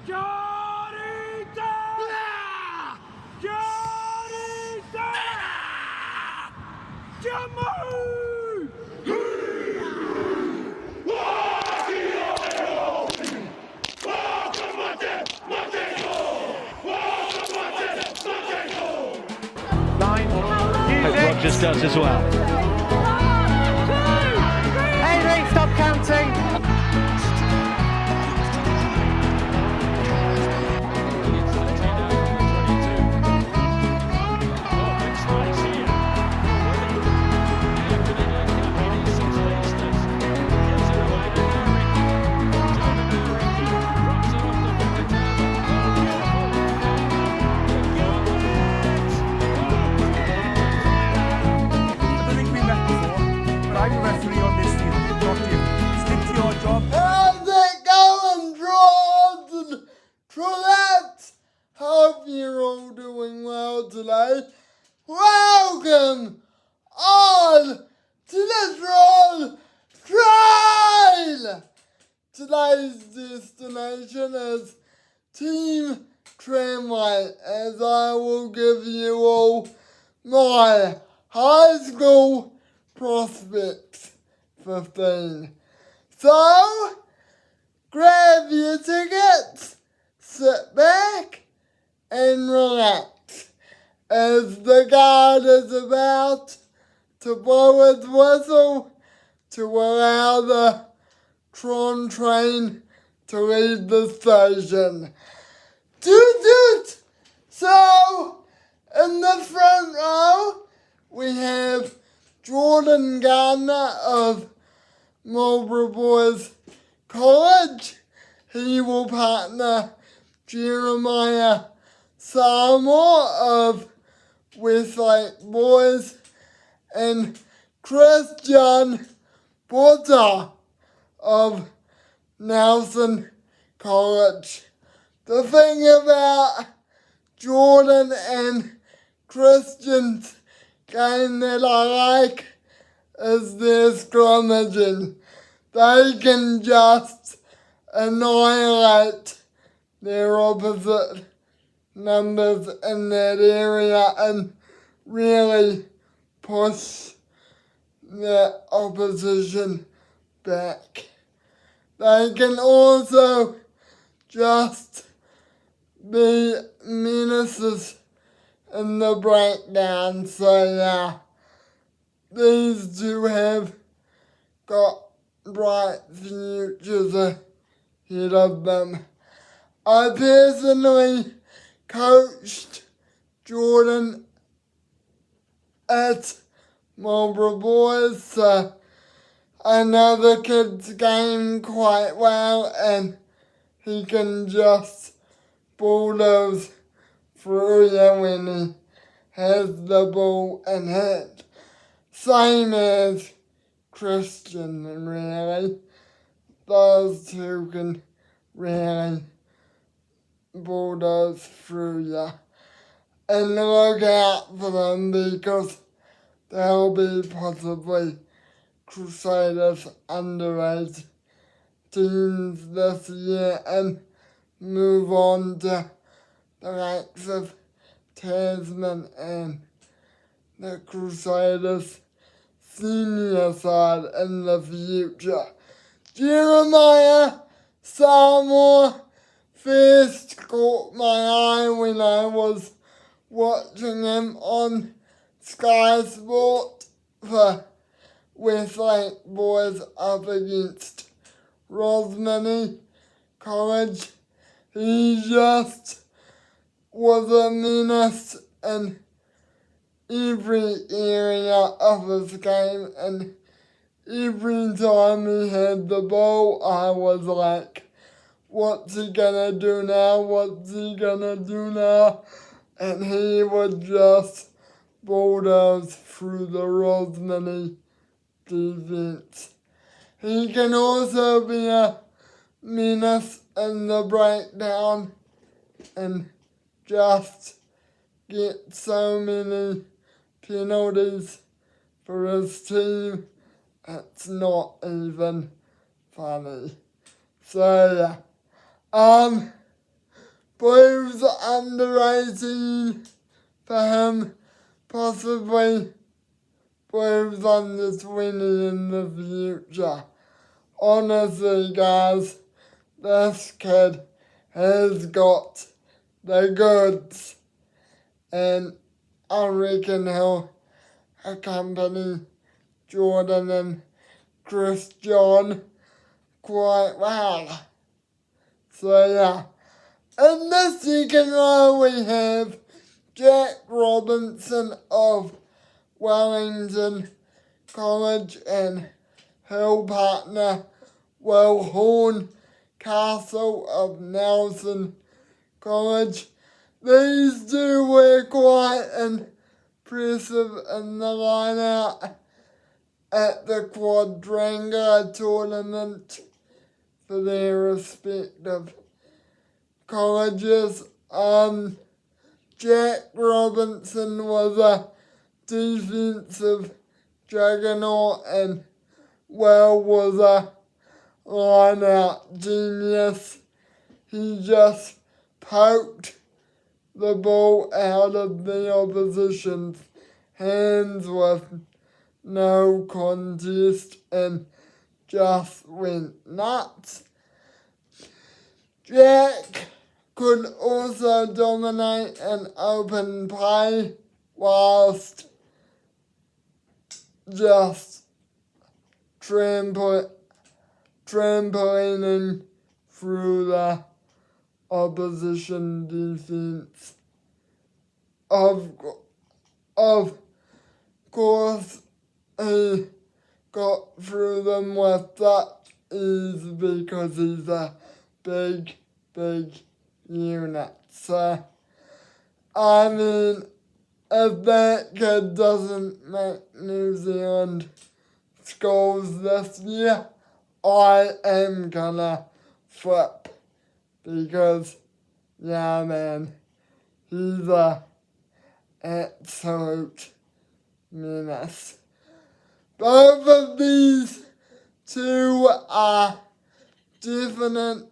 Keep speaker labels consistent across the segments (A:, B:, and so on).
A: Giorita! Giorita! Jammu!
B: Hope Rogers does as well.
C: Henry, stop counting.
D: How's it going, Trolls and Trollettes? Hope you're all doing well today. Welcome on to the Troll Trail! Today's destination is Team Tramway, as I will give you all my high school prospects 15. So, grab your tickets, sit back, and relax as the guard is about to blow its whistle to allow the Tron train to leave the station. Toot toot! So, in the front row, we have Jordan Gardner of Marlborough Boys College. He will partner Jeremiah Samoa of Westlake Boys and Christian Porter of Nelson College. The thing about Jordan and Christian's game that I like is their scrummaging. They can just annihilate their opposite numbers in that area and really push the opposition back. They can also just be menaces in the breakdown, so yeah. These two have got bright futures ahead of them. I personally coached Jordan at Marlborough Boys, so I know the kid's game quite well, and he can just bulldoze through you when he has the ball in hand. Same as Christian, really. Those two can really bulldoze through you. And look out for them because they'll be possibly Crusaders underage teams this year and move on to the likes of Tasman and the Crusaders senior side in the future. Jeremiah Samoa first caught my eye when I was watching him on Sky Sport for Westlake Boys up against Rosmini College. He just was a menace in every area of his game, and every time he had the ball, I was like, what's he gonna do now? What's he gonna do now? And he would just bulldoze through the Rosmini defense. He can also be a menace in the breakdown and just get so many penalties for his team, it's not even funny. So yeah, Blues under 18 for him, possibly Blues under 20 in the future. Honestly, guys, this kid has got the goods, and I reckon he'll accompany Jordan and Chris John quite well. So yeah, in the second row we have Jack Robinson of Wellington College and Hill partner Will Horncastle of Nelson College. These two were quite impressive in the line-out at the Quadrangular tournament for their respective colleges. Jack Robinson was a defensive juggernaut and Will was a line-out genius. He just poked the ball out of the opposition's hands with no contest and just went nuts. Jack could also dominate an open play whilst just trampolining through the opposition defense. Of course, he got through them with such ease because he's a big unit. So, I mean, if that kid doesn't make New Zealand schools this year, I am gonna flip. Because, yeah, man, he's a absolute menace. Both of these two are definite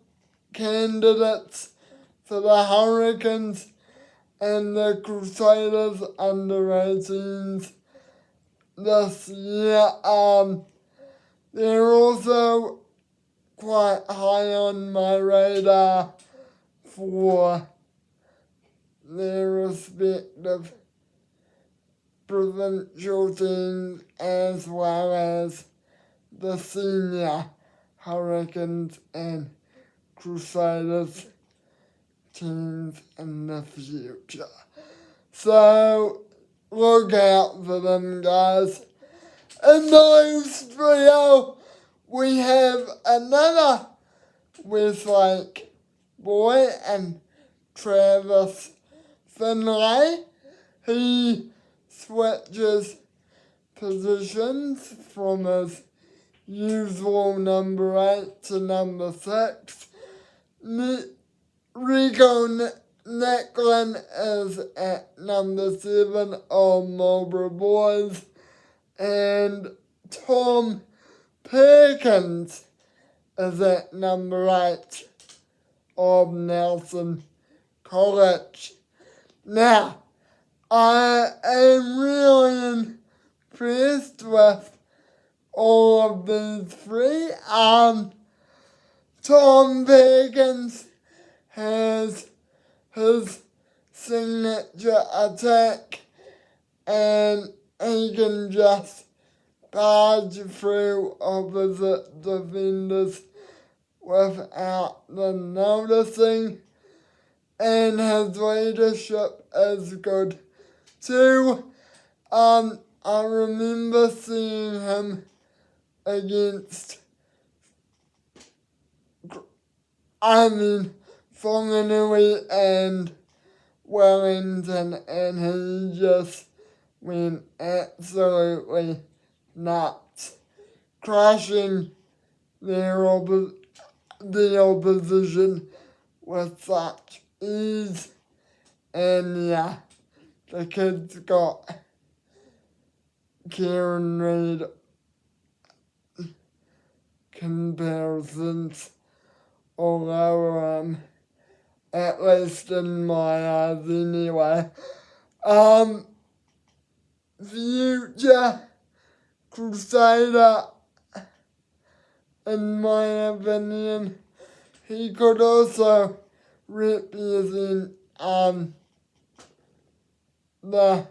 D: candidates for the Hurricanes and the Crusaders under 18s this year. They're also quite high on my radar for their respective provincial teams as well as the senior Hurricanes and Crusaders teams in the future. So look out for them, guys. In the loose trio, we have another Westlake boy and Travis Finlay. He switches positions from his usual number 8 to number 6. Rico Nicklin is at number 7 of Marlborough Boys, and Tom Perkins is at number 8 of Nelson College. Now, I am really impressed with all of these three. Tom Perkins has his signature attack and he can just barge through opposite defenders without them noticing, and his leadership is good too. I remember seeing him against Whanganui and Wellington, and he just went absolutely nuts, crushing the opposition with such ease. And yeah, the kid's got Kieran Reid comparisons all over him. at least in my eyes anyway. Future Crusader, in my opinion, he could also represent the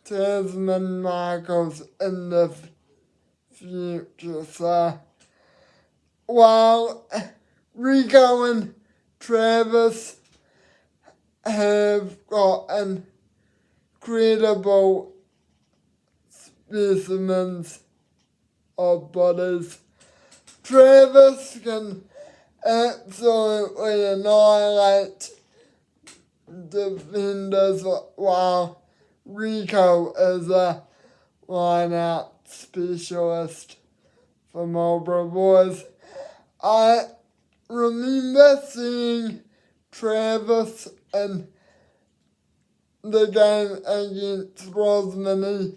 D: Tasman Michaels in the future. So while Rico and Travis have got incredible specimens of bodies, Travis can absolutely annihilate defenders while Rico is a line-out specialist for Marlborough Boys. I remember seeing Travis in the game against Rosmini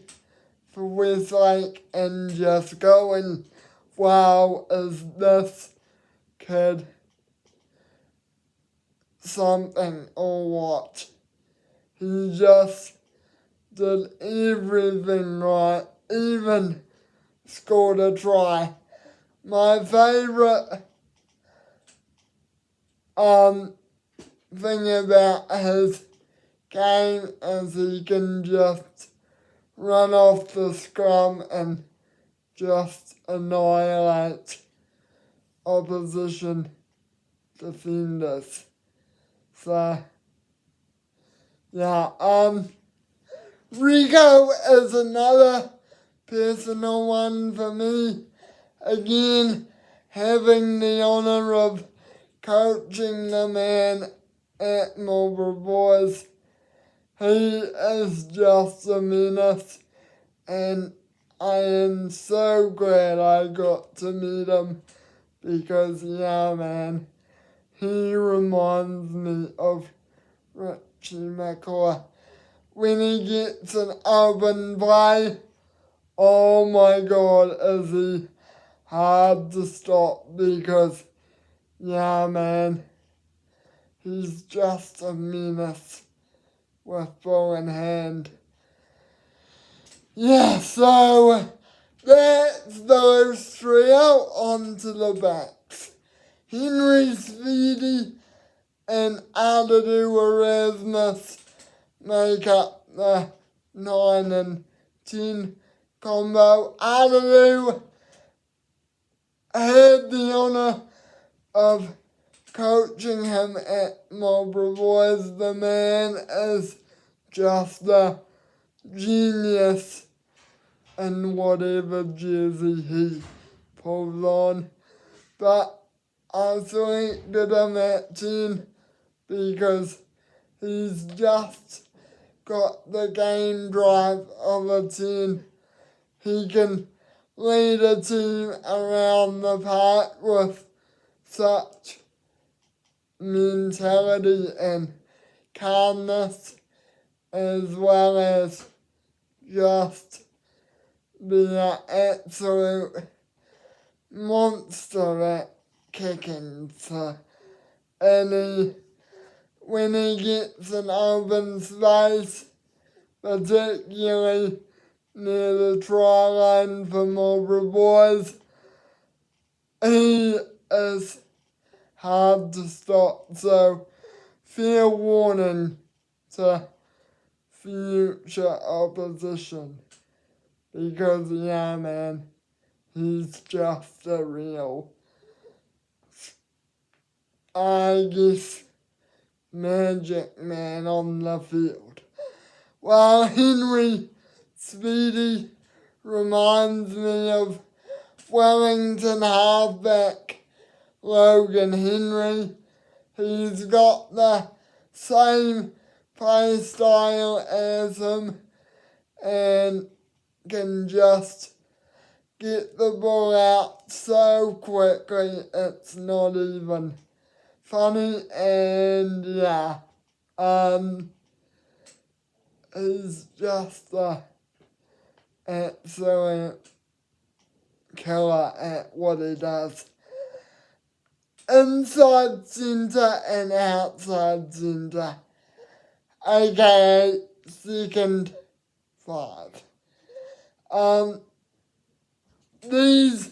D: for Westlake and just going, wow, is this kid something or what? He just did everything right, even scored a try. My favourite thing about his game is he can just run off the scrum and just annihilate opposition defenders. So, yeah, Rico is another personal one for me. Again, having the honour of coaching the man at Marlborough Boys, he is just a menace, and I am so glad I got to meet him because, yeah, man, he reminds me of Richie McCaw. When he gets an open play, oh my God, is he hard to stop because, yeah, man, he's just a menace with ball in hand. Yeah, so that's those three out onto the backs. Henry Speedy and Adadu Erasmus make up the 9 and 10 combo. Adadu had the honour of coaching him at Marlborough Boys. The man is just a genius in whatever jersey he pulls on. But I selected him at 10 because he's just got the game drive of a 10. He can lead a team around the park with such mentality and calmness, as well as just be an absolute monster at kicking. So, and when he gets an open space, particularly near the try line for Marlborough Boys, he is hard to stop. So, fair warning to future opposition. Because, yeah, man, he's just a real, I guess, magic man on the field. While Henry Speedy reminds me of Wellington halfback Logan Henry. He's got the same play style as him and can just get the ball out so quickly it's not even funny. And yeah, he's just a absolute killer at what he does. inside centre and outside centre, aka second five. These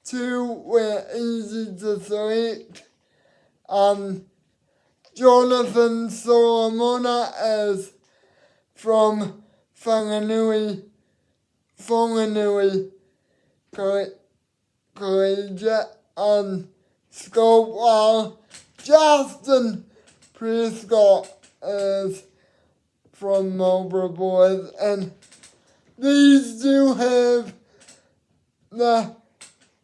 D: two were easy to select. Jonathan Solomona is from Whanganui Collegiate School, while Justin Prescott is from Marlborough Boys, and these two have the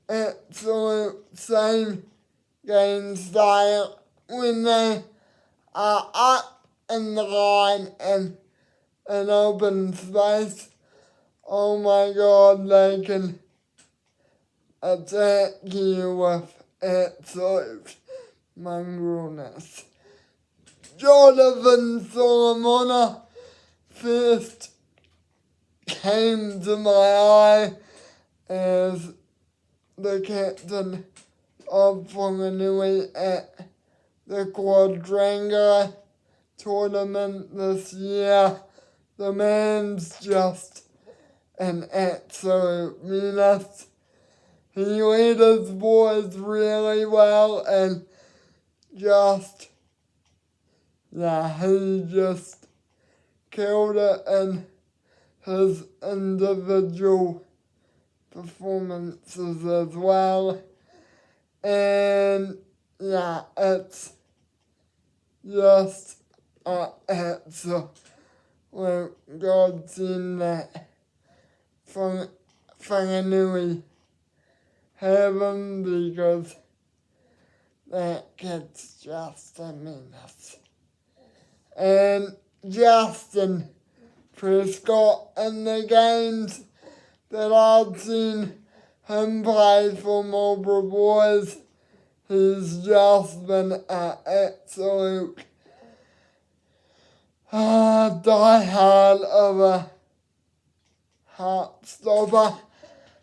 D: absolute same game style when they are up in the line and an open space. Oh my god, they can attack you with absolute mongrelness. Jonathan Solomona first came to my eye as the captain of Whanganui at the Quadrangular tournament this year. The man's just an absolute menace. He led his boys really well and he just killed it in his individual performances as well. And it's just an absolute godsend that Whanganui have him, because that kid's just a menace. And Justin Prescott, in the games that I've seen him play for Marlborough Boys, he's just been an absolute die-hard of a heart stopper.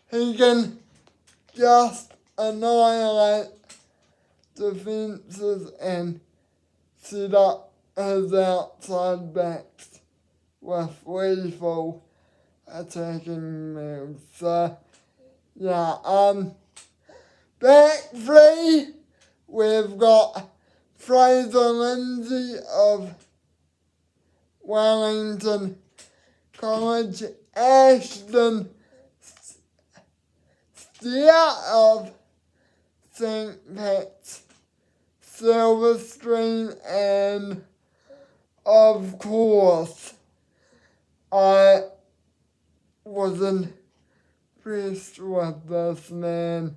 D: He can just annihilate defences and set up his outside backs with lethal attacking moves. So, back three, we've got Fraser Lindsay of Wellington College, Ashton Steer of St. Pat's, Silverstream, and of course, I was impressed with this man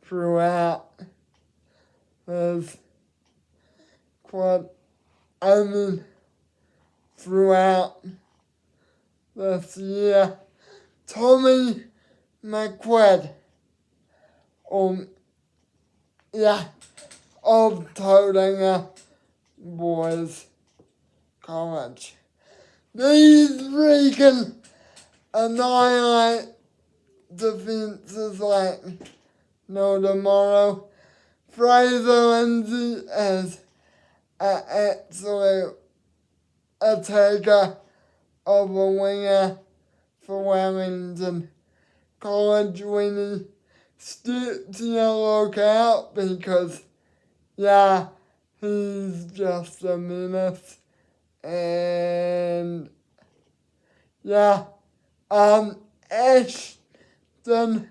D: throughout his throughout this year. Tommy McQuaid, of Tauranga Boys College. These three can annihilate defences like no tomorrow. Fraser Lindsay is an absolute attacker of a winger for Wellington College when he steps in, look out, because he's just a menace. And Ashton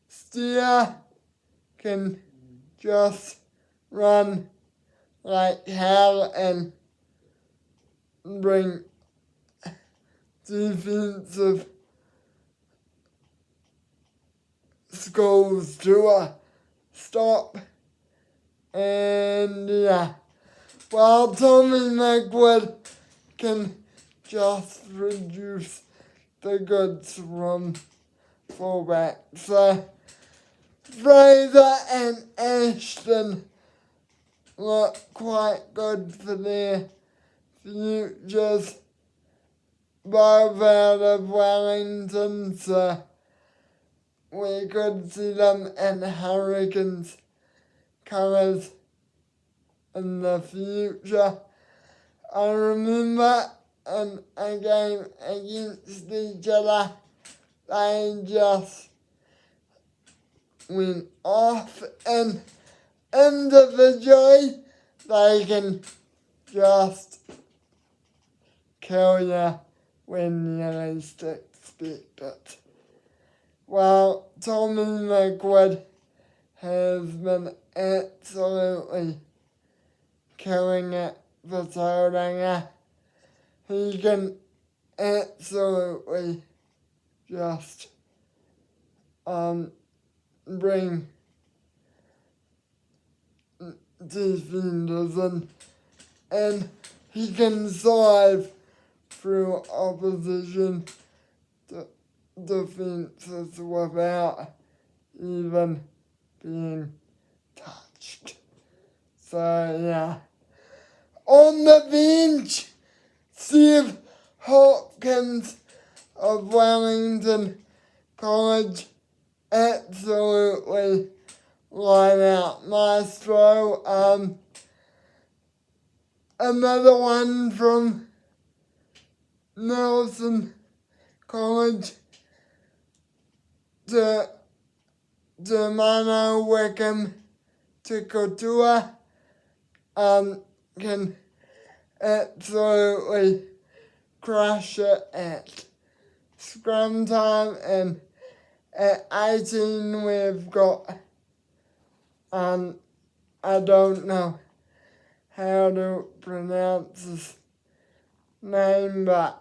D: Steer can just run like hell and bring defensive scores to a stop. And while Tommy McQuaid can just reduce the goods from fullback. So Fraser and Ashton look quite good for their futures, both out of Wellington, so we could see them in Hurricanes colours in the future. I remember in a game against each other, they just went off, and individually they can just kill you when you least expect it. Well, Tommy McQuaid has been absolutely killing it for Tauranga. He can absolutely just bring defenders in, and he can thrive through opposition defences without even being touched. So yeah. On the bench, Steve Hopkins of Wellington College, absolutely line out maestro. Another one from Nelson College, Mano Wickham to Kotua, can absolutely crush it at scrum time, and at 18 we've got, I don't know how to pronounce his name, but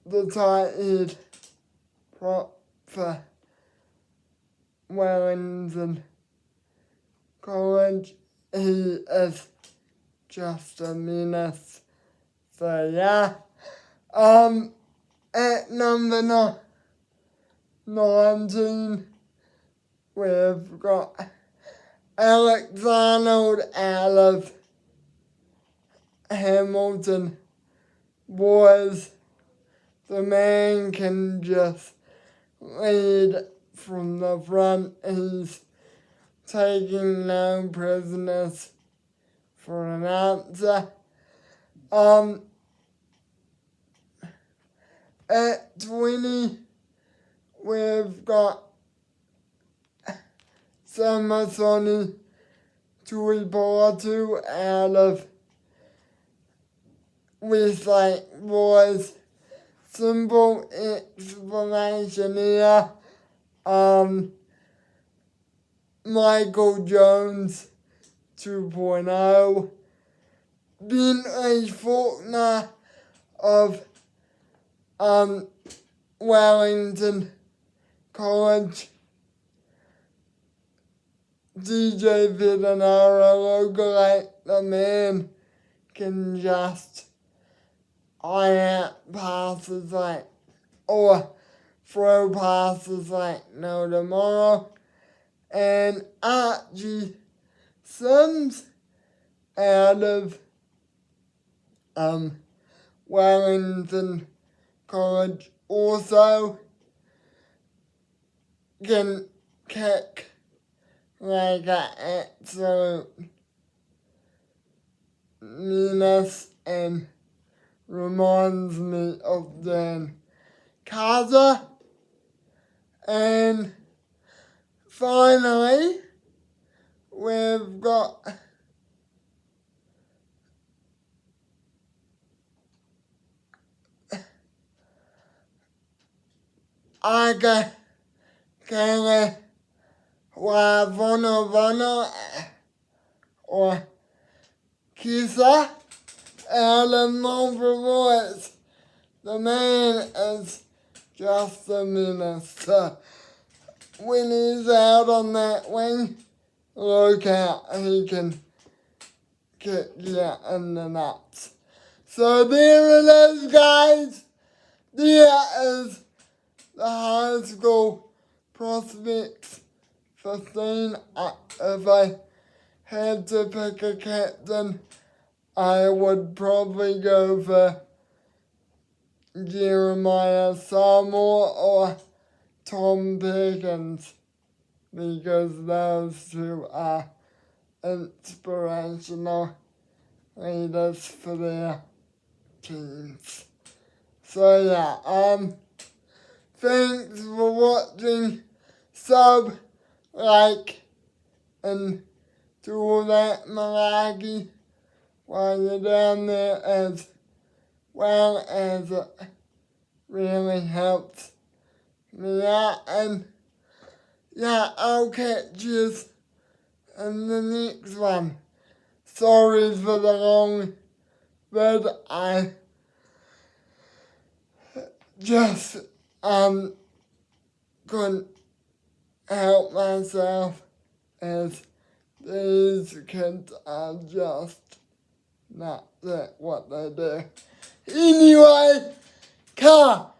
D: the tight head prop for Wellington College, he is just a menace. So yeah, at number 19, we've got Alex Arnold out of Hamilton Boys. The man can just lead from the front. He's taking no prisoners for an answer. At 20, we've got Samasoni Tuipulotu out of Westlake Boys. Simple explanation here. Michael Jones 2.0. Bentley Faulkner of Wellington College. DJ Vidanara Localate, the man can just out passes or throw passes like no tomorrow. And Archie Sims out of Wellington College also can kick like an absolute menace, and reminds me of Dan Carter. And finally, we've got Aga Kele Wavono or Kisa out of Marlborough Boys. The man is just a minister. When he's out on that wing, look out, he can kick you in the nuts. So there it is, guys. There is the high school prospects 15. If I had to pick a captain, I would probably go for Jeremiah Samoa or Tom Perkins. because those two are inspirational leaders for their teams. So yeah, thanks for watching. Sub, like, and do all that malarkey while you're down there, as well as it really helps me out. And yeah, I'll catch you in the next one. Sorry for the long vid. I just couldn't help myself, as these kids are just not that what they do. Anyway, ciao!